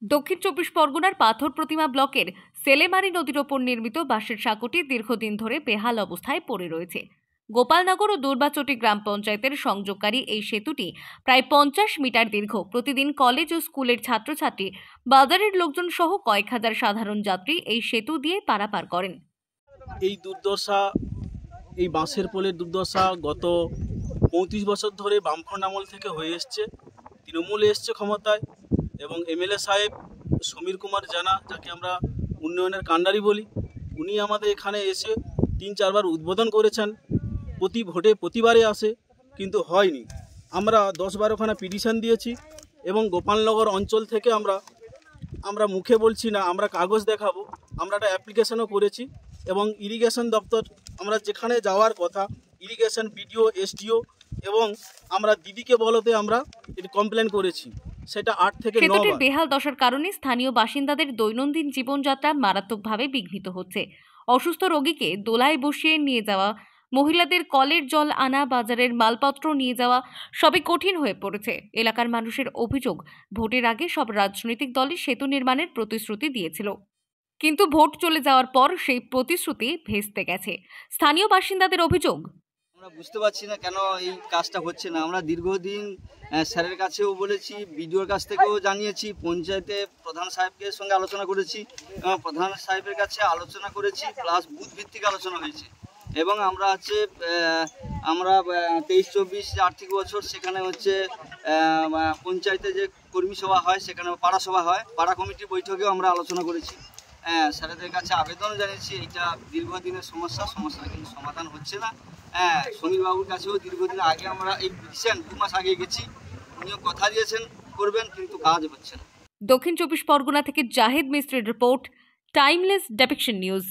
দক্ষিণ চব্বিশ পরগনার পাথর প্রতিমা ব্লকের সেলেমারি নদীর ওপর নির্মিত বাঁশের সাঁকোটি দীর্ঘদিন ধরে বেহাল অবস্থায় পড়ে রয়েছে। গোপালনগর ও দুর্বাচটি গ্রাম পঞ্চায়েতের সংযোগকারী এই সেতুটি প্রায় 50 মিটার দীর্ঘ। প্রতিদিন কলেজ ও স্কুলের ছাত্রছাত্রী, বাজারের লোকজন সহ কয়েক হাজার সাধারণ যাত্রী এই সেতু দিয়ে পারাপার করেন। এই দুর্দশা, এই বাঁশের পোলের দুর্দশা গত 35 বছর ধরে বামফ্রন্ট আমল থেকে হয়ে এসছে। তৃণমূল এসছে ক্ষমতায় এবং এমএলএ সাহেব সমীর কুমার জানা, যাকে আমরা উন্নয়নের কাণ্ডারি বলি, উনি আমাদের এখানে এসে 3-4 বার উদ্বোধন করেছেন। প্রতি ভোটে প্রতিবারে আসে, কিন্তু হয়নি। আমরা 10-12খানা পিটিশন দিয়েছি এবং গোপালনগর অঞ্চল থেকে আমরা মুখে বলছি না, আমরা কাগজ দেখাবো, আমরা একটা অ্যাপ্লিকেশনও করেছি এবং ইরিগেশন দপ্তর, আমরা যেখানে যাওয়ার কথা ইরিগেশন বিডিও, এসডিও এবং আমরা দিদিকে বলতে আমরা এটি কমপ্লেন করেছি। সেটা 8 থেকে 9 সেতুটির বেহাল দশার কারণে স্থানীয় বাসিন্দাদের দৈনন্দিন জীবনযাত্রা মারাত্মকভাবে বিঘ্নিত হচ্ছে। অসুস্থ রোগীকে দোলায় বসিয়ে নিয়ে যাওয়া, মহিলাদের কলের জল আনা, বাজারের মালপত্র নিয়ে যাওয়া সবই কঠিন হয়ে পড়েছে। এলাকার মানুষের অভিযোগ, ভোটের আগে সব রাজনৈতিক দলই সেতু নির্মাণের প্রতিশ্রুতি দিয়েছিল, কিন্তু ভোট চলে যাওয়ার পর সেই প্রতিশ্রুতি ভেস্তে গেছে। স্থানীয় বাসিন্দাদের অভিযোগ, আমরা বুঝতে পারছি না কেন এই কাজটা হচ্ছে না। আমরা দীর্ঘদিন স্যারের কাছেও বলেছি, বিডিওর কাছ থেকেও জানিয়েছি, পঞ্চায়েতে প্রধান সাহেবের সঙ্গে আলোচনা করেছি, প্রধান সাহেবের কাছে আলোচনা করেছি, প্লাস বুথ ভিত্তিক আলোচনা হয়েছে। এবং আমরা 23-24 আর্থিক বছর সেখানে পঞ্চায়েতে যে কর্মী সভা হয়, সেখানে পাড়া সভা হয়, পাড়া কমিটির বৈঠকেও আমরা আলোচনা করেছি। স্যারেদের কাছে আবেদন জানিয়েছি। এইটা দীর্ঘদিনের সমস্যা কিন্তু সমাধান হচ্ছে না। সমীরবাবুর কাছেও দীর্ঘদিন আগে আমরা এই রিসেন্ট 2 মাস আগে গেছি, উনিও কথা দিয়েছেন করবেন, কিন্তু কাজ হচ্ছে না। দক্ষিণ চব্বিশ পরগনা থেকে জাহিদ মিস্ত্রির রিপোর্ট, টাইমলেস ডেপিকশন নিউজ।